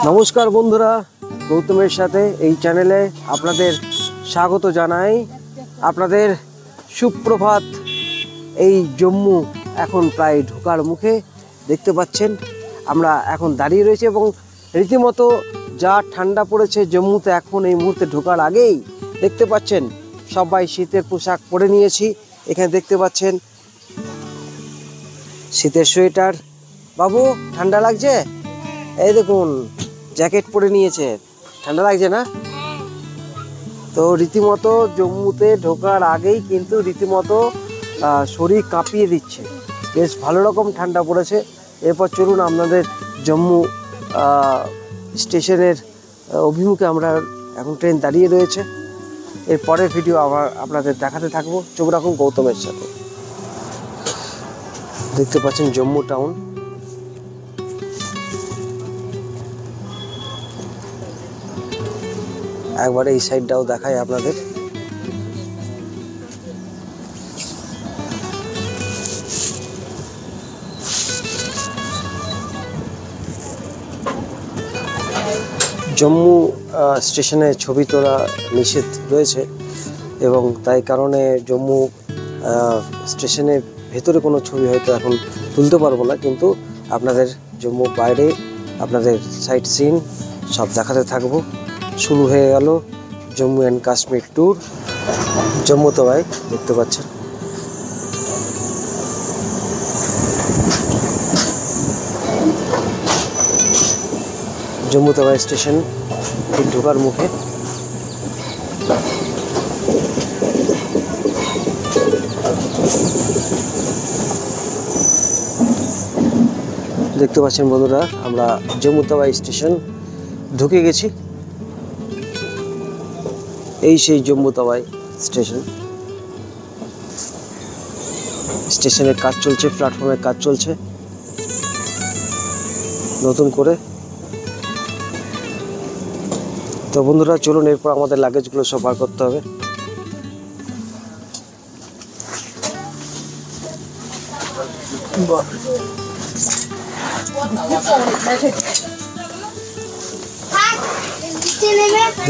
নমস্কার বন্ধুরা, গৌতমের সাথে এই চ্যানেলে আপনাদের স্বাগত জানাই। আপনাদের সুপ্রভাত। এই জম্মু এখন প্রায় ঢোকার মুখে, দেখতে পাচ্ছেন আমরা এখন দাঁড়িয়ে রয়েছে এবং রীতিমতো যা ঠান্ডা পড়েছে জম্মুতে এখন এই মুহূর্তে ঢোকার আগেই দেখতে পাচ্ছেন সবাই শীতের পোশাক পরে নিয়েছি। এখানে দেখতে পাচ্ছেন শীতের সোয়েটার। বাবু ঠান্ডা লাগছে? এই দেখুন জ্যাকেট পরে নিয়েছে, ঠান্ডা লাগছে না? তো রীতিমতো জম্মুতে ঢোকার আগেই কিন্তু রীতিমতো শরীর কাঁপিয়ে দিচ্ছে, বেশ ভালো রকম ঠান্ডা পড়েছে। এরপর চলুন আপনাদের জম্মু স্টেশনের অভিমুখে আমরা এখন ট্রেন দাঁড়িয়ে রয়েছে। এর পরের ভিডিও আবার আপনাদের দেখাতে থাকবো। চোখ রাখুন গৌতমের সাথে। দেখতে পাচ্ছেন জম্মু টাউন। একবার এই সাইডটাও দেখাই আপনাদের। জম্মু স্টেশনে ছবি তোলা নিষেধ রয়েছে এবং তাই কারণে জম্মু স্টেশনের ভেতরে কোনো ছবি হয়তো এখন তুলতে পারবো না, কিন্তু আপনাদের জম্মু বাইরে আপনাদের সাইট সিন সব দেখাতে থাকবো। শুরু হয়ে গেল জম্মু অ্যান্ড কাশ্মীর ট্যুর। জম্মু তাওয়াই দেখতে পাচ্ছেন। জম্মু তাওয়াই স্টেশন ঠিক ঢোকার মুখে। দেখতে পাচ্ছেন বন্ধুরা, আমরা জম্মু তাওয়াই স্টেশন ঢুকে গেছি। এই সেই জম্মু তাওয়াই স্টেশন। স্টেশনের কাজ চলছে, প্ল্যাটফর্মের কাজ চলছে নতুন করে। তো বন্ধুরা চলুন, এরপর আমাদের লাগেজগুলো সব বার করতে হবে।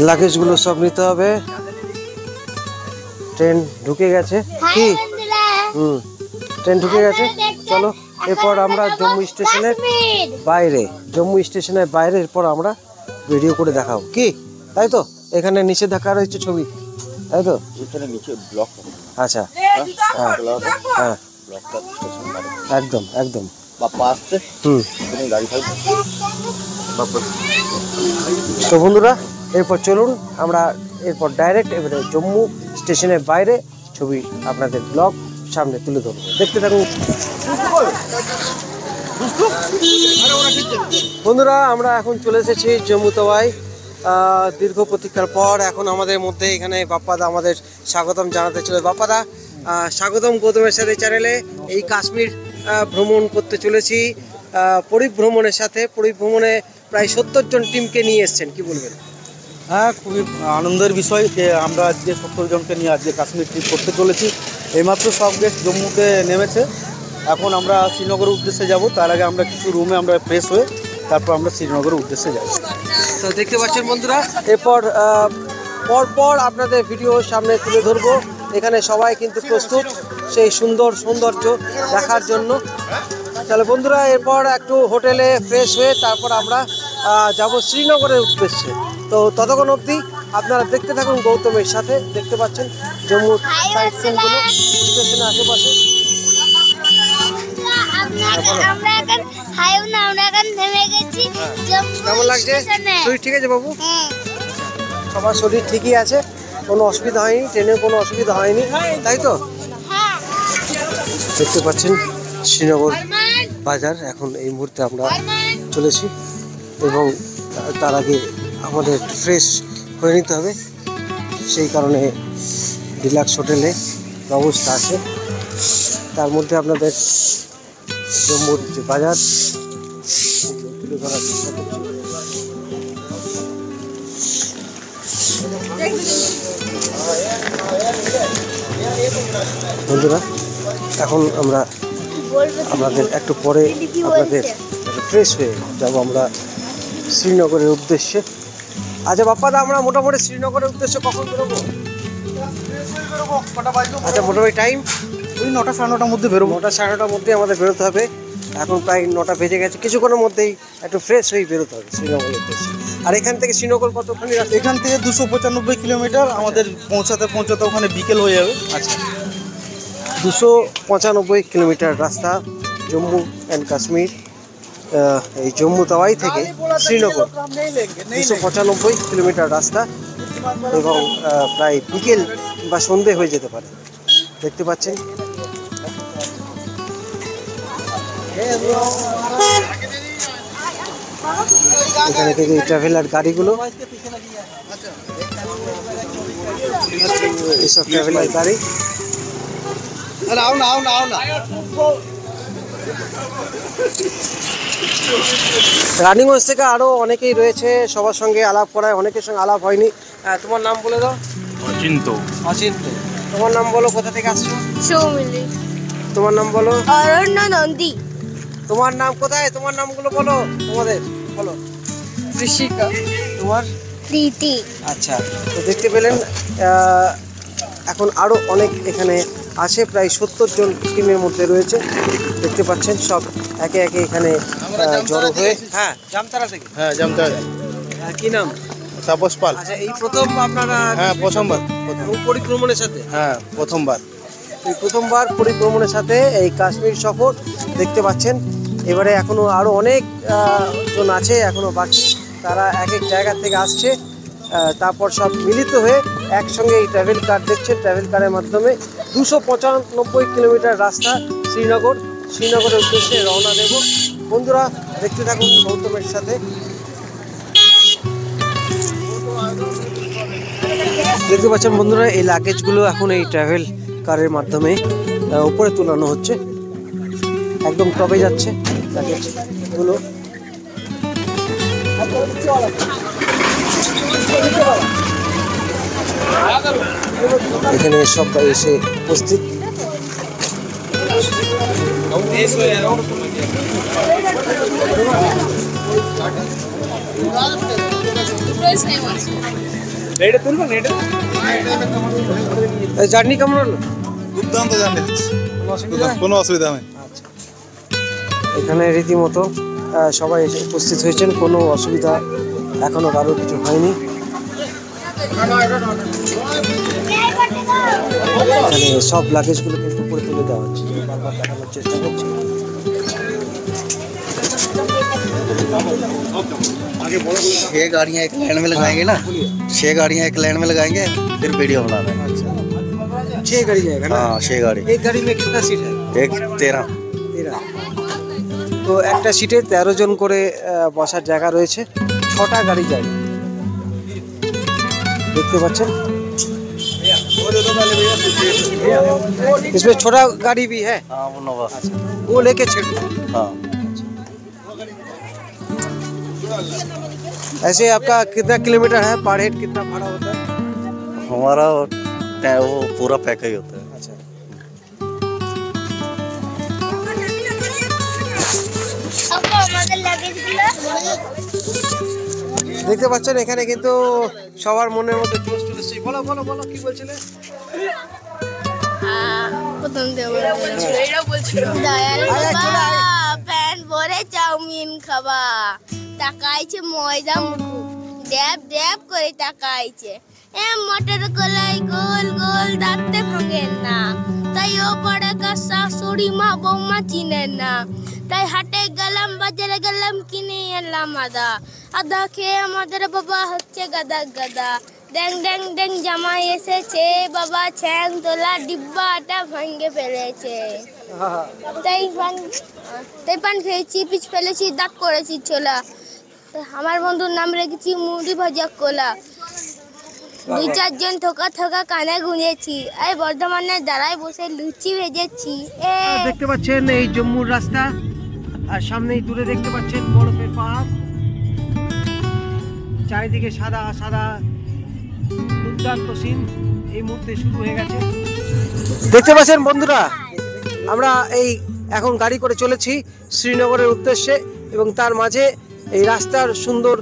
লাগেজগুলো সব নিতে হবে। ট্রেন ঢুকে গেছে কি? ট্রেন ঢুকে গেছে। চলো এরপর আমরা জম্মু স্টেশনের বাইরে এরপর আমরা ভিডিও করে দেখাবো কি, তাই তো? এখানে নিচে দেখা রয়েছে ছবি, তাই তো? এখানে নিচে ব্লক। আচ্ছা, হ্যাঁ হ্যাঁ, একদম একদম। তো বন্ধুরা এরপর চলুন আমরা এরপর ডাইরেক্ট এবারে জম্মু স্টেশনের বাইরে ছবি আপনাদের ব্লগ সামনে তুলে ধরবো, দেখতে থাকুন বন্ধুরা। আমরা এখন চলে এসেছি জম্মু তাওয়াই। দীর্ঘ প্রতীক্ষার পর এখন আমাদের মধ্যে এখানে বাপ্পাদা আমাদের স্বাগতম জানাতে চলে। বাপ্পাদা স্বাগতম গৌতমের সাথে চ্যানেলে। এই কাশ্মীর ভ্রমণ করতে চলেছি পরিভ্রমণের সাথে। পরিভ্রমণে প্রায় 70 জন টিমকে নিয়ে এসছেন, কি বলবেন? হ্যাঁ, খুবই আনন্দের বিষয় যে আমরা আজকে 70 জনকে নিয়ে আজকে কাশ্মীর ট্রিপ করতে চলেছি। এইমাত্র সব গেস্ট জম্মুতে নেমেছে, এখন আমরা শ্রীনগরের উদ্দেশ্যে যাব। তার আগে আমরা কিছু রুমে আমরা ফ্রেশ হয়ে তারপর আমরা শ্রীনগরের উদ্দেশ্যে যাব। তো দেখতে পাচ্ছেন বন্ধুরা, এরপর পরপর আপনাদের ভিডিও সামনে তুলে ধরবো। এখানে সবাই কিন্তু প্রস্তুত সেই সুন্দর সৌন্দর্য দেখার জন্য। তাহলে বন্ধুরা এরপর একটু হোটেলে ফ্রেশ হয়ে তারপর আমরা যাব শ্রীনগরের উদ্দেশ্যে। তো ততক্ষণ অবধি আপনারা দেখতে থাকুন গৌতমের সাথে। দেখতে পাচ্ছেন জম্মুর সাইট সিনগুলো স্টেশনের আশেপাশে। কেমন লাগছে? শরীর ঠিক আছে বাবু? সবার শরীর ঠিকই আছে, কোনো অসুবিধা হয়নি, ট্রেনে কোনো অসুবিধা হয়নি, তাই তো? দেখতে পাচ্ছেন শ্রীনগর বাজার এখন এই মুহূর্তে আমরা চলেছি এবং তার আগে আমাদের ফ্রেশ হয়ে নিতে হবে। সেই কারণে ডিলাক্স হোটেলে ব্যবস্থা আছে। তার মধ্যে আপনাদের জম্মুর যে বাজার তুলে ধরার চেষ্টা করছি। বন্ধুরা এখন আমরা আপনাদের একটু পরে আপনাদের ফ্রেশ হয়ে যাব আমরা শ্রীনগরের উদ্দেশ্যে। আচ্ছা বাপ্পাদা, আমরা মোটামুটি শ্রীনগরের উদ্দেশ্যে কখন বেরোবো? আচ্ছা মোটামুটি টাইম ওই 9টা সাড়ে 9টার মধ্যে বেরোবো। 9টা সাড়ে 9টার মধ্যে আমাদের বেরোতে হবে। এখন প্রায় 9টা বেজে গেছে, কিছুক্ষণের মধ্যেই একটু ফ্রেশ হয়ে বেরোতে হবে শ্রীনগরের উদ্দেশ্যে। আর এখান থেকে শ্রীনগর কতখানি রাস্তা? এখান থেকে 295 কিলোমিটার, আমাদের পৌঁছাতে ওখানে বিকেল হয়ে যাবে। আচ্ছা, 295 কিলোমিটার রাস্তা জম্মু অ্যান্ড কাশ্মীর। এই জম্মু তাওয়াই থেকে শ্রীনগর 295 কিলোমিটার রাস্তা এবং প্রায় বিকেল বা সন্ধে হয়ে যেতে পারে। দেখতে পাচ্ছেন এখানে থেকে এই ট্রাভেলার গাড়িগুলো, এইসব ট্রাভেলার গাড়ি। রানিগঞ্জ থেকে আরো অনেকেই রয়েছে, সবার সঙ্গে আলাপ করায়, অনেকের সঙ্গে আলাপ হয়নি। তোমার নাম বলে দাও। অচিন্ত। তোমার নাম বলো, কোথা থেকে আসছো? সৌমিলি। তোমার নাম বলো। অরণ্য নন্দী। তোমার নাম কোথায়? তোমার নামগুলো বলো, তোমাদের বলো। ঋষিকা। তোমার? প্রীতি। আচ্ছা, তো দেখতে পেলেন এখন আরো অনেক এখানে আছে, প্রায় 70 জন টিমের মধ্যে রয়েছে। দেখতে পাচ্ছেন সব একে একে এখানে জড়ো হয়ে। হ্যাঁ, জামতারা থেকে। হ্যাঁ, জামতারা। কি নাম? তাপস পাল। আচ্ছা, এই প্রথম আপনারা? হ্যাঁ, প্রথমবার। পরিক্রমণের সাথে? হ্যাঁ, প্রথমবার। এই প্রথমবার পরিক্রমণের সাথে এই কাশ্মীর সফর দেখতে পাচ্ছেন। এবারে এখনো আরো অনেক জন আছে এখনো বাকি, তারা এক এক জায়গা থেকে আসছে। তারপর সব মিলিত হয়ে একসঙ্গে এই ট্রাভেল কার দেখছেন। ট্রাভেল কারের মাধ্যমে 295 কিলোমিটার রাস্তা শ্রীনগরের উদ্দেশ্যে রওনা দেব। বন্ধুরা দেখতে থাকুন গৌতমের সাথে। দেখতে পাচ্ছেন বন্ধুরা, এই লাগেজগুলো এখন এই ট্রাভেল কারের মাধ্যমে উপরে তোলানো হচ্ছে, একদম টপে যাচ্ছে লাগেজগুলো। এখানে সব এসে উপস্থিত। জার্নি কেমন হলো? দুর্দান্ত জার্নি, কোনো অসুবিধা নেই। এখানে রীতিমতো সবাই এসে উপস্থিত হয়েছেন, কোনো অসুবিধা এখনো কারো কিছু হয়নি। এখানে সব লাগেজগুলো কিন্তু উপরে তুলে দেওয়া হচ্ছে, বারবার দেখানোর চেষ্টা করছি। छह गाड़ियाँ एक लाइन में लगाएंगे ना, 6 गाड़ियाँ एक लाइन में लगाएंगे, फिर वीडियो बनाना है। 6 गाड़ी जाएगा ना? हाँ, 6 गाड़ी। एक गाड़ी में कितना सीट है? एक 13। তো একটা সিটে 13 জন করে বসার জায়গা রয়েছে, 6টা গাড়ি যাবে। দেখতে পাচ্ছেন इसमें छोटा गाड़ी भी है। हाँ, वो नवा। वो लेके छिड़ दो। हाँ। ऐसे आपका कितना किलोमीटर है, पर हेड कितना भाड़ा होता है? हमारा वो पूरा पैकेज होता है। अच्छा, দেখতে পাচ্ছেন এখানে কিন্তু সবার মনের মধ্যে জোশ চলে এসেছে। বলো বলো বলো, কি বলছিলে? প্রথম দয়াল বাবা প্যান ভরে চাউমিন খাবা, তাকাইছে ময়দা মুখু, ড্যাব ড্যাব করে তাকাইছে। মটর কলাই গোল গোল দাঁতে ভাঙেন না, তাই ও পড়ে শাশুড়ি মা বৌমা চিনেন না। তাই হাটে গেলাম, বাজারে গেলাম, কিনে এলাম আদা। আদা খেয়ে আমাদের বাবা হচ্ছে গাদা গাদা। ড্যাং ড্যাং ড্যাং জামাই এসেছে, বাবা ছ্যাং তোলা ডিব্বাটা ভেঙে ফেলেছে। তাই পান খেয়েছি, পিছ ফেলেছি, দাঁত করেছি ছোলা। আমার বন্ধুর নাম রেখেছি মুড়ি ভাজা কোলা। 2-4 জন থোকা থোকা কানে গুঁজেছি, এই বর্ধমানের দাঁড়ায় বসে লুচি ভেজেছি। দেখতে পাচ্ছেন এই জম্মুর রাস্তা, আর সামনেই দূরে দেখতে পাচ্ছেন বরফের পাহাড়, চারিদিকে সাদা সাদা দুর্দান্ত সিন এই মুহূর্তে শুরু হয়ে গেছে। দেখতে পাচ্ছেন বন্ধুরা, আমরা এই এখন গাড়ি করে চলেছি শ্রীনগরের উদ্দেশ্যে এবং তার মাঝে এই রাস্তার সুন্দর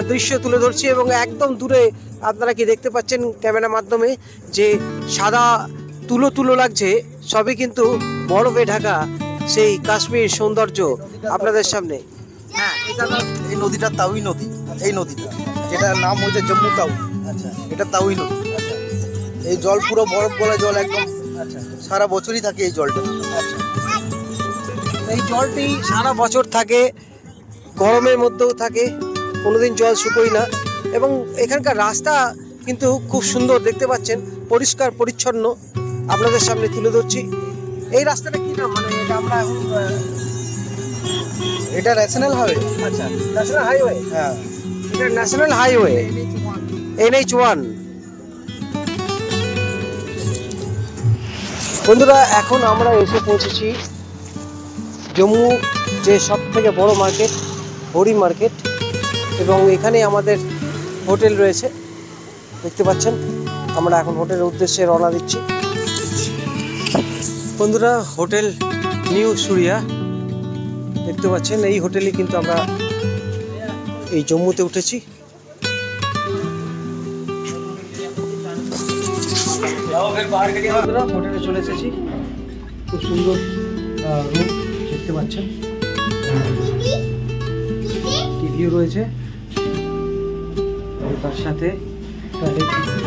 দৃশ্য তুলে ধরছি। এবং একদম দূরে আপনারা কি দেখতে পাচ্ছেন ক্যামেরার মাধ্যমে যে সাদা তুলো তুলো লাগছে, সবই কিন্তু বরফে ঢাকা সেই কাশ্মীর সৌন্দর্য আপনাদের সামনে। হ্যাঁ, এই নদীটা তাউই নদী, এই নদীটা যেটার নাম হচ্ছে জম্মু তাউ। আচ্ছা, এটা তাউই নদী। আচ্ছা, এই জল পুরো বরফ গলা জল একদম। আচ্ছা, সারা বছরই থাকে এই জলটা। আচ্ছা, এই জলটি সারা বছর থাকে, গরমের মধ্যেও থাকে, কোনোদিন জল শুকোয় না। এবং এখানকার রাস্তা কিন্তু খুব সুন্দর দেখতে পাচ্ছেন, পরিষ্কার পরিচ্ছন্ন আপনাদের সামনে তুলে ধরছি। এই রাস্তাটা কি নাম, মানে এটা আমরা এখন এটা ন্যাশনাল হাইওয়ে। আচ্ছা, ন্যাশনাল হাইওয়ে। হ্যাঁ, এটা ন্যাশনাল হাইওয়ে NH1। বন্ধুরা, এখন আমরা এসে পৌঁছেছি জম্মু যে সব থেকে বড় মার্কেট, হরি মার্কেট। এবং এখানে আমাদের হোটেল রয়েছে, দেখতে পাচ্ছেন। আমরা এখন হোটেলের উদ্দেশ্যে রওনা দিচ্ছি। বন্ধুরা, হোটেল নিউ সুরিয়া দেখতে পাচ্ছেন। এই হোটেলে কিন্তু আমরা এই জম্মুতে উঠেছি। বন্ধুরা, হোটেলে চলে এসেছি। খুব সুন্দর রুম দেখতে পাচ্ছেন, টিভিও রয়েছে, তার সাথে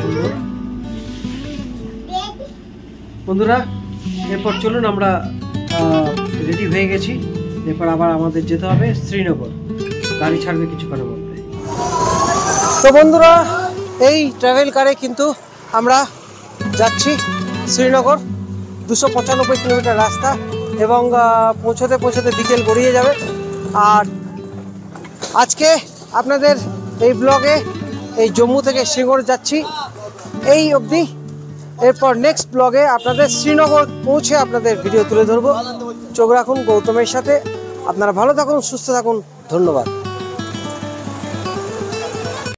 সুন্দর। বন্ধুরা, এরপর চলুন, আমরা রেডি হয়ে গেছি। এরপর আবার আমাদের যেতে হবে শ্রীনগর, গাড়ি ছাড়বে কিছুক্ষণের মধ্যে। তো বন্ধুরা, এই ট্রাভেল কারে কিন্তু আমরা যাচ্ছি শ্রীনগর। 295 কিলোমিটার রাস্তা এবং পৌঁছতে পৌঁছতে বিকেল গড়িয়ে যাবে। আর আজকে আপনাদের এই ব্লগে এই জম্মু থেকে শ্রীনগর যাচ্ছি এই অবধি। এরপর নেক্সট ব্লগে আপনাদের শ্রীনগর পৌঁছে আপনাদের ভিডিও তুলে ধরবো। চোখ রাখুন গৌতমের সাথে। আপনারা ভালো থাকুন, সুস্থ থাকুন। ধন্যবাদ।